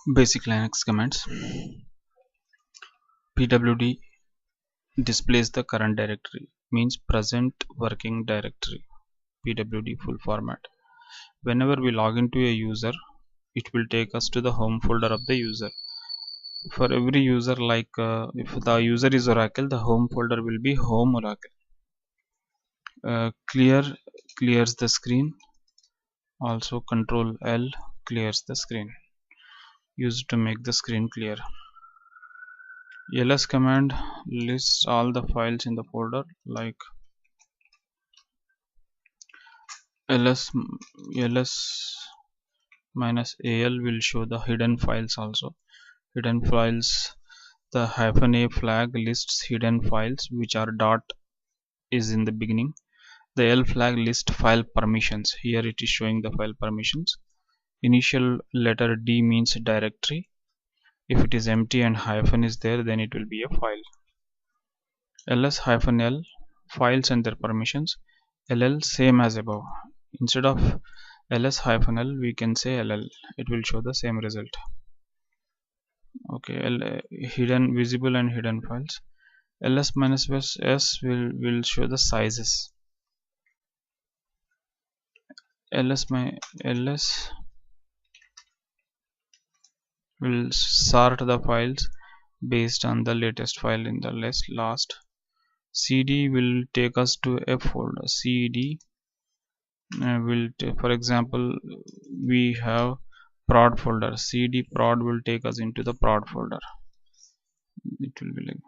Basic Linux commands. pwd displays the current directory, means present working directory. pwd full format. Whenever we log into a user, it will take us to the home folder of the user. For every user, like if the user is Oracle, the home folder will be home Oracle. Clears the screen. Also Control L clears the screen, used to make the screen clear. ls command lists all the files in the folder, like ls -al will show the hidden files. Also hidden files, the -a flag lists hidden files which are dot is in the beginning. The L flag lists file permissions. Here it is showing the file permissions. Initial letter D means directory. If it is empty and hyphen is there, then it will be a file. ls-l files and their permissions. ll same as above. Instead of ls-l we can say ll. It will show the same result. Okay, hidden, visible and hidden files. ls-s will show the sizes. ls will sort the files based on the latest file in the last. cd will take us to a folder. cd will for example, we have prod folder. cd prod will take us into the prod folder. It will be like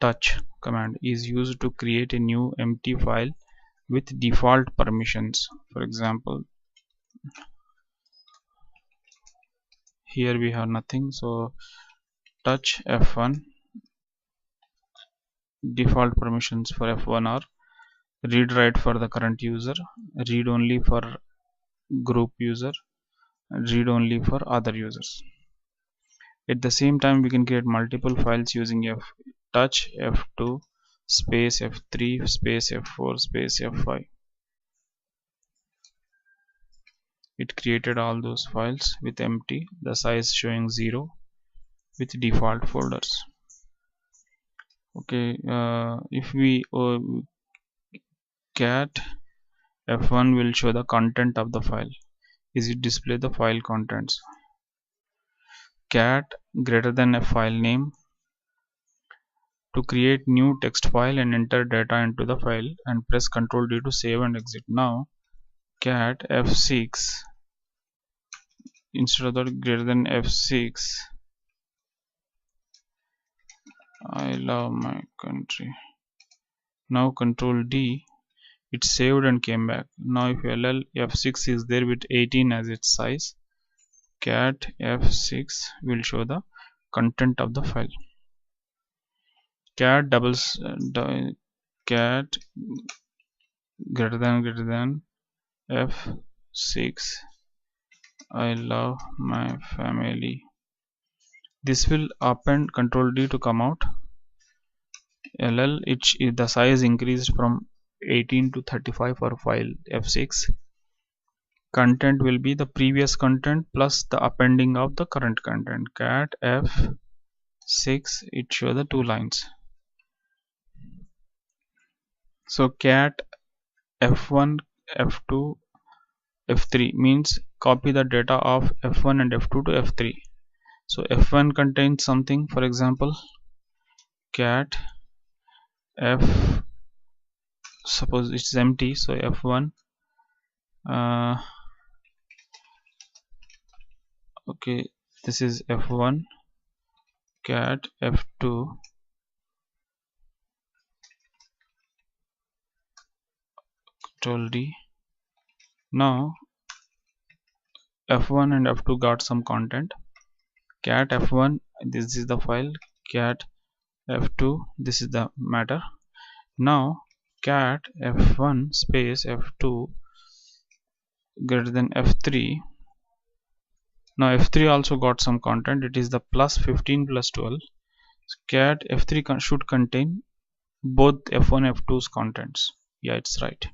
touch command is used to create a new empty file with default permissions. For example, here we have nothing, so touch F1. Default permissions for F1 are read write for the current user, read only for group user, read only for other users. At the same time, we can create multiple files using touch F2 space F3 space F4 space F5. It created all those files with empty, the size showing 0 with default folders. Okay, if we cat F1 will show the content of the file. Is it display the file contents? Cat greater than a file name to create new text file and enter data into the file, and press Ctrl D to save and exit. Now cat F6, instead of that, greater than F6. I love my country. Now Control D, it saved and came back. Now if F6 is there with 18 as its size, cat F6 will show the content of the file. Cat cat greater than F6. I love my family. This will append Control D to come out. The size increased from 18 to 35 for file F6. Content will be the previous content plus the appending of the current content. Cat F6, it shows the 2 lines. So cat F1, F2, F3 means copy the data of F1 and F2 to F3. So F1 contains something, for example, cat F, suppose it's empty, so F1, okay, this is F1, cat F2, Control D. Now F1 and F2 got some content. Cat F1, this is the file. Cat F2, this is the matter. Now cat F1 space F2 greater than F3. Now F3 also got some content. It is the plus 15 plus 12. So cat F3 should contain both F1 and F2's contents. Yeah, it's right.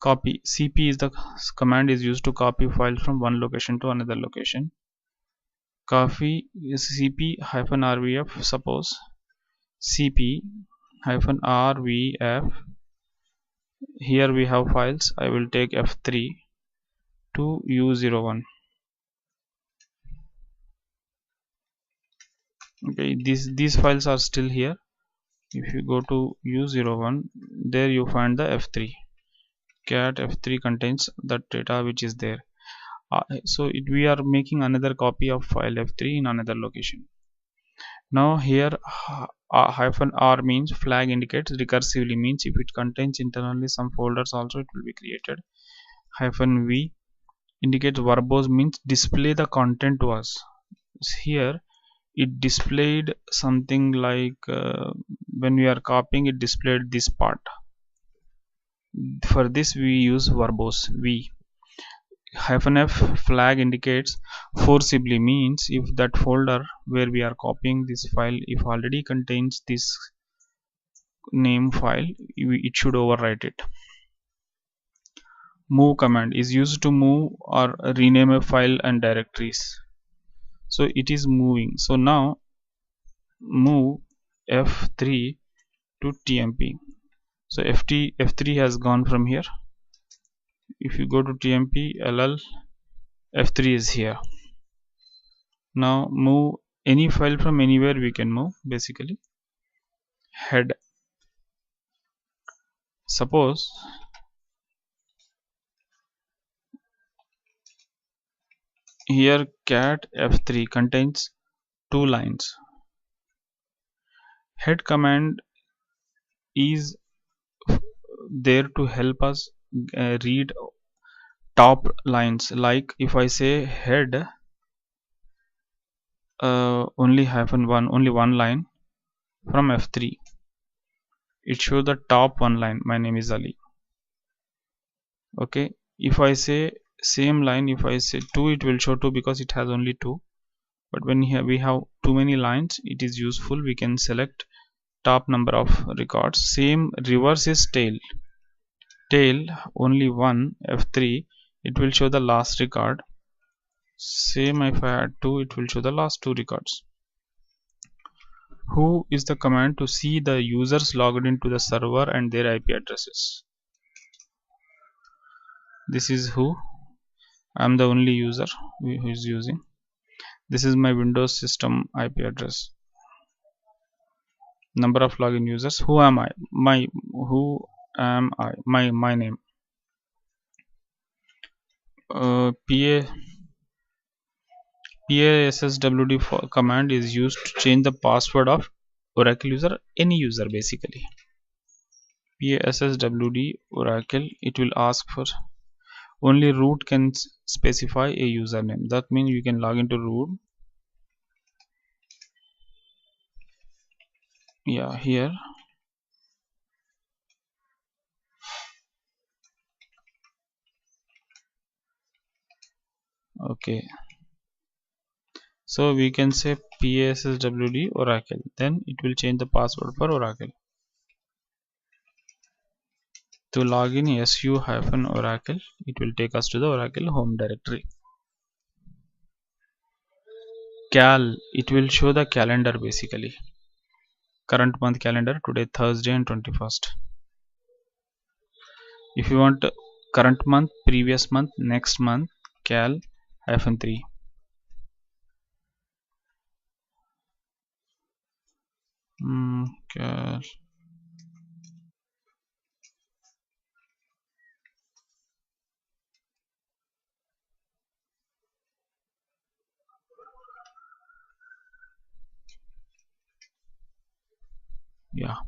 Copy. CP is the command is used to copy file from one location to another location. Copy is CP hyphen RVF. Suppose CP hyphen RVF. Here we have files. I will take F3 to U01. Okay, these files are still here. If you go to U01, there you find the F3. Cat F3 contains the data which is there. So we are making another copy of file F3 in another location. Now here hyphen R means flag indicates recursively, means if it contains internally some folders also it will be created. Hyphen V indicates verbose, means display the content to us. Here it displayed something like when we are copying, it displayed this part. For this we use verbose V. Hyphen F flag indicates forcibly, means if that folder where we are copying this file if already contains this name file, it should overwrite it. Move command is used to move or rename a file and directories. So it is moving. So now move F3 to TMP. So F3 has gone from here. If you go to TMP LL, F3 is here. Now move any file from anywhere we can move. Basically head, suppose here cat F3 contains 2 lines. Head command is there to help us read top lines. Like if I say head only one line from F3, it shows the top one line, my name is Ali. Okay, if I say same line, if I say 2, it will show 2 because it has only 2. But when here we have too many lines, it is useful, we can select top number of records. Same reverse is tail only one F3, it will show the last record. Same if I add 2, it will show the last 2 records. Who is the command to see the users logged into the server and their IP addresses. This is who. I am the only user who is using. This is my Windows system IP address. Number of login users. Who am I? My name. PASSWD command is used to change the password of Oracle user, any user basically. PASSWD Oracle, it will ask for only root can specify a username. That means you can log into root. Yeah, here okay, so we can say PASSWD Oracle, then it will change the password for Oracle. To log in su-oracle, it will take us to the Oracle home directory. Cal, it will show the calendar basically. Current month calendar, today Thursday and 21st. If you want current month, previous month, next month, cal -3. Cal. Yeah,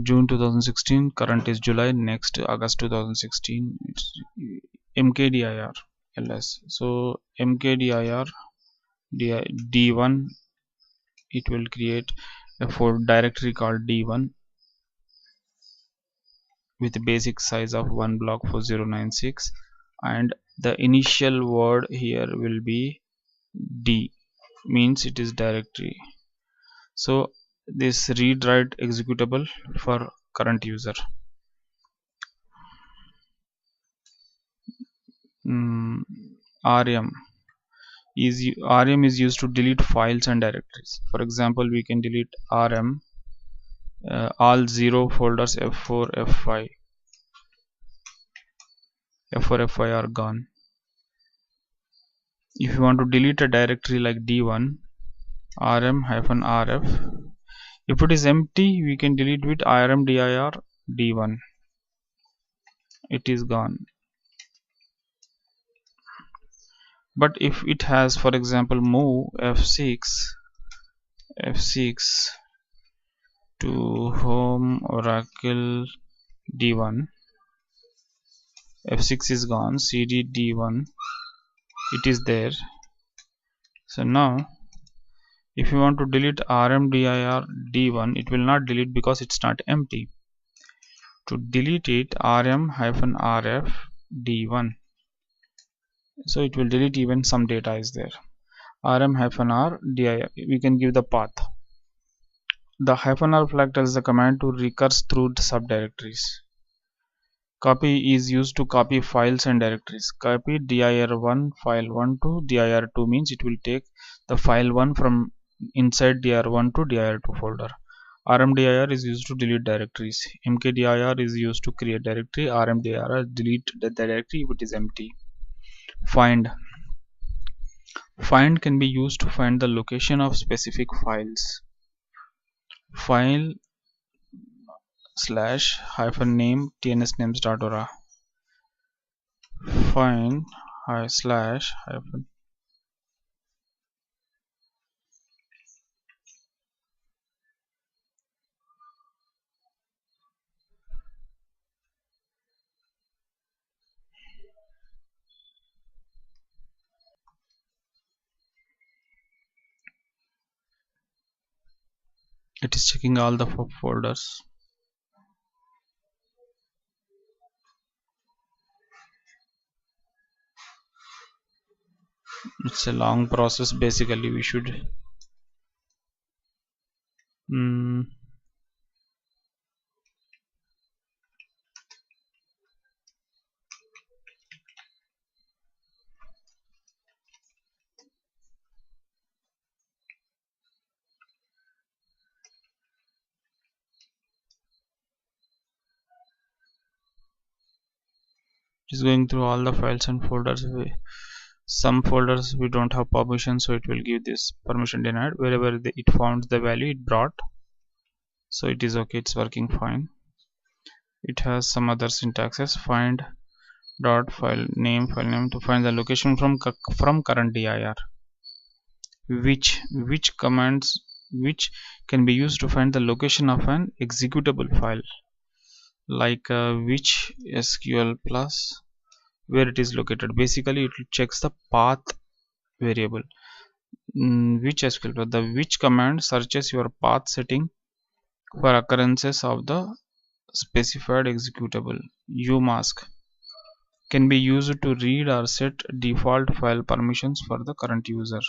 June 2016, current is July, next August 2016, it's mkdir ls. So mkdir d1, it will create a directory called d1 with a basic size of 1 block for 096, and the initial word here will be d, means it is directory. So this read write executable for current user. rm is used to delete files and directories. For example, we can delete rm all 0 folders f4 f5 are gone. If you want to delete a directory like d1, rm-rf, if it is empty we can delete with rmdir d1, it is gone. But if it has, for example, move f6 to home oracle d1, f6 is gone, cd d1, it is there. So now if you want to delete rmdir d1, it will not delete because it's not empty. To delete it, rm-rf d1, so it will delete even some data is there. rm-r dir, we can give the path. The -r flag tells the command to recurse through the subdirectories. Copy is used to copy files and directories. Copy dir1 file 1 to dir2 means it will take the file 1 from inside dir1 to dir2 folder. rmdir is used to delete directories. mkdir is used to create directory. rmdir delete the directory if it is empty. Find can be used to find the location of specific files. File /name tnsnames.ora. Find /. It is checking all the folders. It's a long process. Basically we should it is going through all the files and folders. Some folders we don't have permission, so it will give this permission denied. Wherever it found the value, it brought, so it is okay, it's working fine. It has some other syntaxes. Find dot file name to find the location from current dir. Which commands which can be used to find the location of an executable file, like which sql plus where it is located. Basically it checks the path variable. Which sql plus, the which command searches your path setting for occurrences of the specified executable. umask can be used to read or set default file permissions for the current user.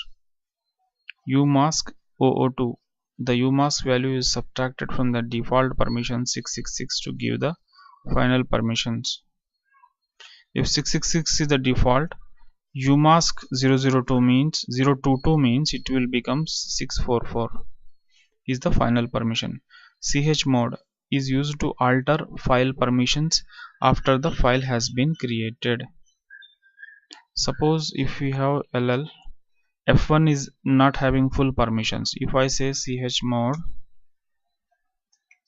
umask 002, the umask value is subtracted from the default permission 666 to give the final permissions. If 666 is the default, umask 022 means it will become 644 is the final permission. chmod is used to alter file permissions after the file has been created. Suppose if we have ll, f1 is not having full permissions. If I say chmod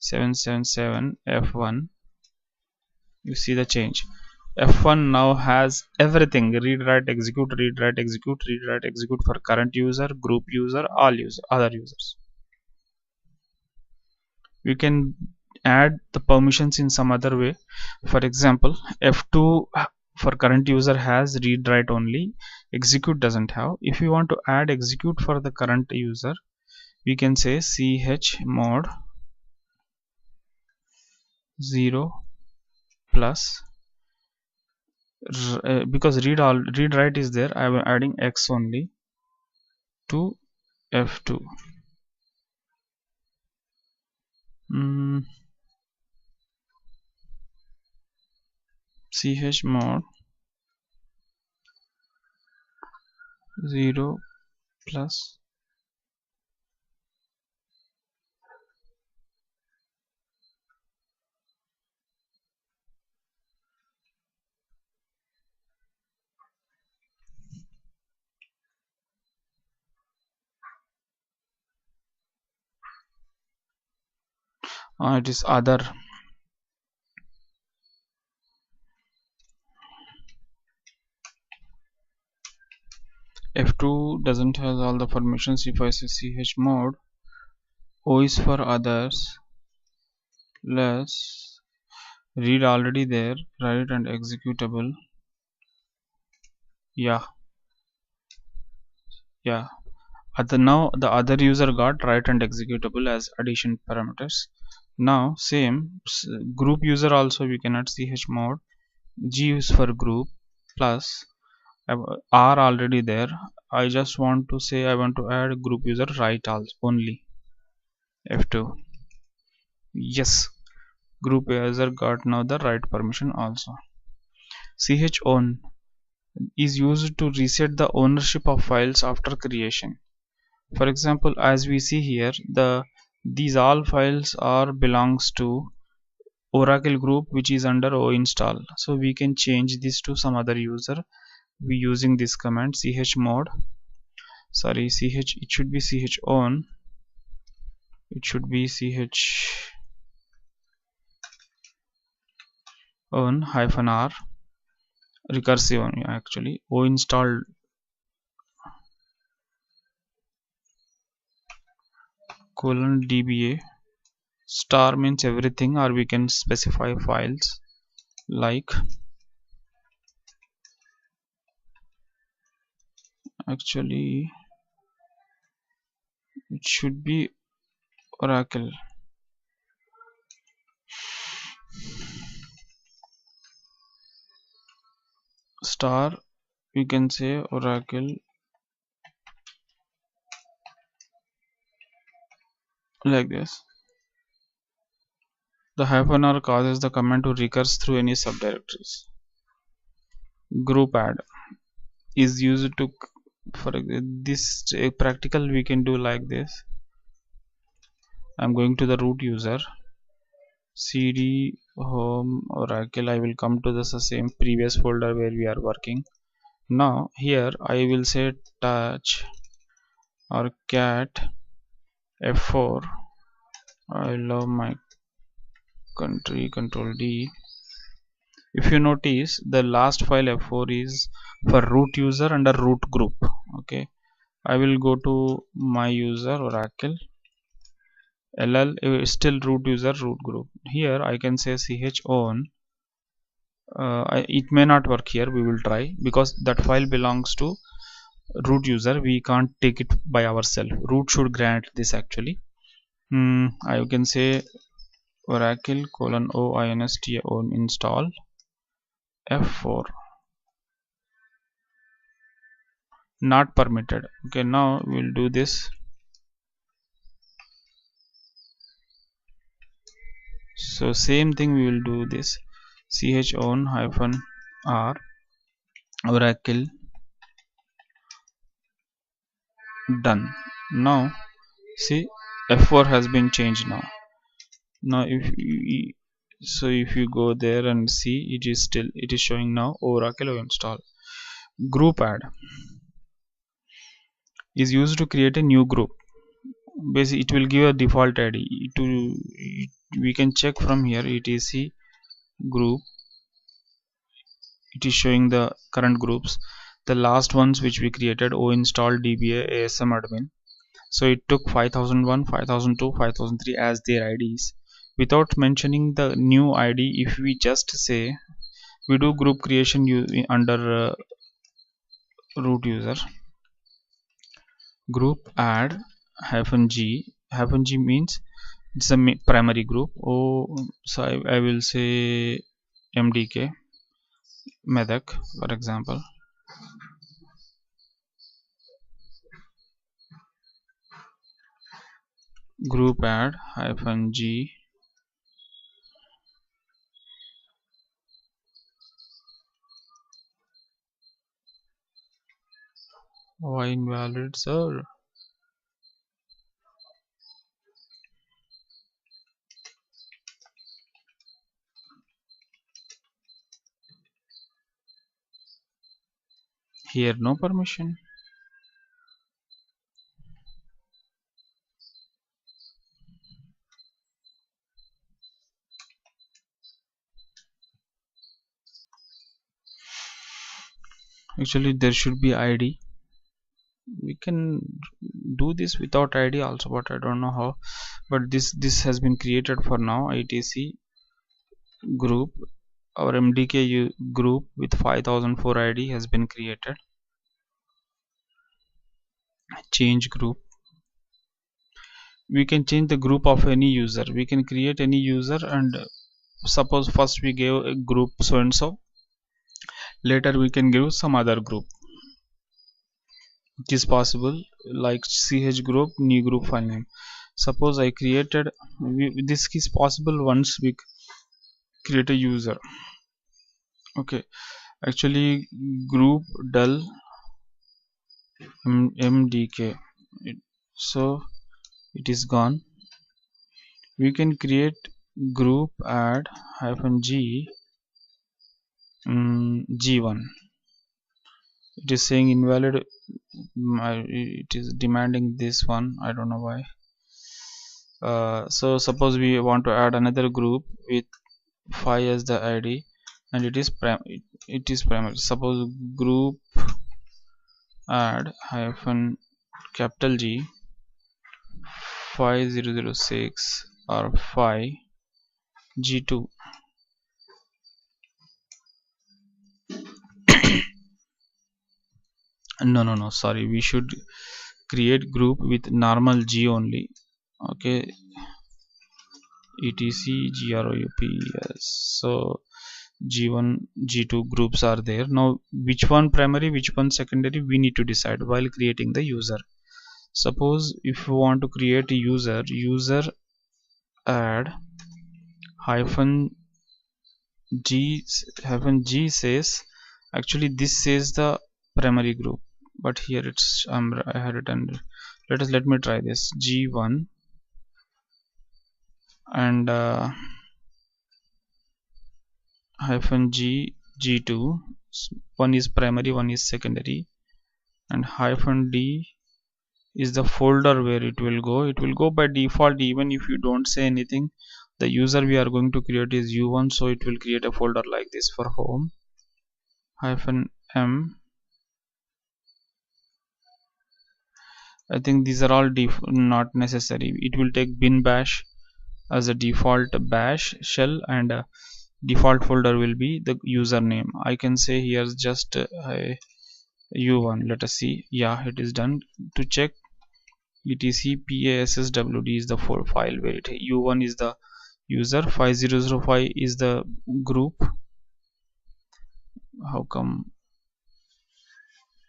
777 f1, you see the change. f1 now has everything: read write execute, read write execute, read write execute for current user, group user, other users. We can add the permissions in some other way. For example, f2 for current user has read write only, execute doesn't have. If we want to add execute for the current user, we can say chmod 0 plus because read write is there, I am adding x only to f2. chmod 0 plus it is other. F2 doesn't have all the permissions. If I say chmod O is for others, less read already there, write and executable. Yeah, yeah. Now the other user got write and executable as addition parameters. Now same group user also we cannot chmod G is for group plus R already there. I just want to say I want to add group user write also only. F2. Yes, group user got now the write permission also. Chown is used to reset the ownership of files after creation. For example, as we see here, these all files are belongs to Oracle group which is under O install. So we can change this to some other user. We using this command chmod. Sorry, it should be chown. It should be chown -r recursive actually O installed :dba star means everything, or we can specify files like actually it should be Oracle star, we can say Oracle like this. The -r causes the command to recurse through any subdirectories. Group add is used to for this practical we can do like this. I'm going to the root user cd home Oracle. I will come to the same previous folder where we are working. Now here I will say touch or cat F4. I love my country, control D. If you notice, the last file F4 is for root user under root group. Okay, I will go to my user Oracle ll still root user root group. Here I can say chown. It may not work here. We will try because that file belongs to root user. We can't take it by ourselves. Root should grant this actually. I can say Oracle :oinst on install F4 not permitted. Okay, now we'll do this. So same thing we will do this chown -r Oracle done. Now see F4 has been changed now. Now if you go there and see, it is showing now Oracle install. Group add is used to create a new group. Basically it will give a default ID we can check from here. etc group, it is showing the current groups, the last ones which we created: O install, DBA, ASM admin. So it took 5001, 5002, 5003 as their IDs without mentioning the new ID. If we just say we do group creation under root user, group add -g means it's a primary group. So I will say mdk medak for example. Group add -g Why invalid, sir? Here no permission. Actually there should be ID. We can do this without ID also, but I don't know how. But this has been created for now. ITC group, our MDK group with 5004 ID has been created. Change group. We can change the group of any user. We can create any user, and suppose first we gave a group so and so, later we can give some other group. It is possible, like ch group, new group file name. Suppose I created, this is possible once we create a user. Okay, actually group dull mdk, so it is gone. We can create group add -g g1. It is saying invalid. It is demanding this one, I don't know why. So suppose we want to add another group with 5 as the ID, and it is primary. Suppose group add capital G 5006 or 5 G2. No, sorry, we should create group with normal G only. Okay, etc group, yes. So G1 G2 groups are there. Now which one primary, which one secondary, we need to decide while creating the user. Suppose if you want to create a user add -g says, actually this says the primary group, but here it's I had it under. Let me try this. G1 and -g G2, one is primary, one is secondary, and -d is the folder where it will go. It will go by default even if you don't say anything. The user we are going to create is u1, so it will create a folder like this for home. -m. I think these are all not necessary. It will take bin bash as a default bash shell, and default folder will be the username. I can say here just u1. Let us see. Yeah, it is done. To check, etc passwd is the file where u1 is the user, 5005 is the group. How come?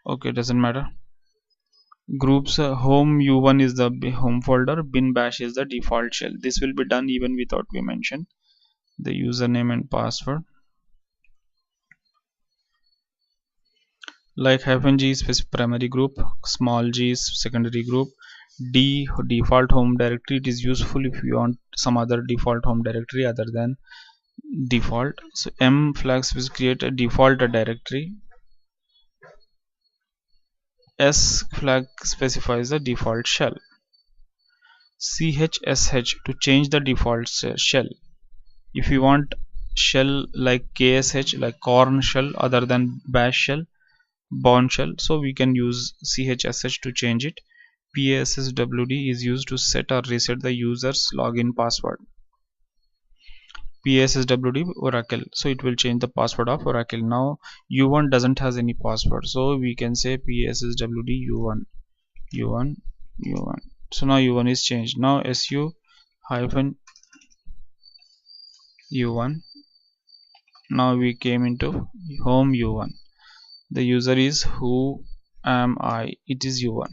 Okay, doesn't matter. Groups home u1 is the home folder, bin bash is the default shell. This will be done even without we mention the username and password. Like -g is primary group, small g is secondary group, d default home directory. It is useful if you want some other default home directory other than default. So m flags will create a default directory. S flag specifies the default shell. chsh to change the default shell. If you want shell like ksh, like corn shell other than bash shell, bourne shell, so we can use chsh to change it. passwd is used to set or reset the user's login password. passwd oracle, so it will change the password of oracle. Now u1 doesn't has any password, so we can say passwd u1. So now u1 is changed. Now su -u1. Now we came into home u1. The user is who am I. It is u1.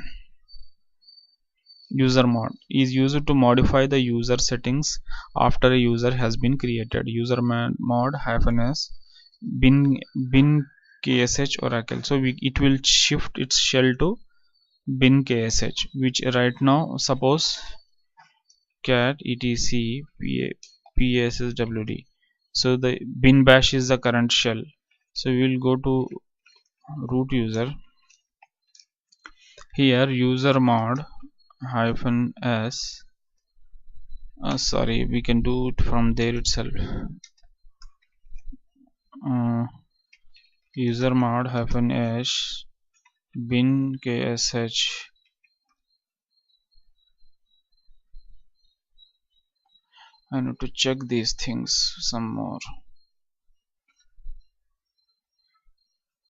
User mod is used to modify the user settings after a user has been created. User mod -s bin ksh oracle, so it will shift its shell to bin ksh, which right now suppose cat etc psswd. So the bin bash is the current shell. So we will go to root user. Here user mod hyphen s, sorry, we can do it from there itself. User mod hyphen s bin ksh. I need to check these things some more.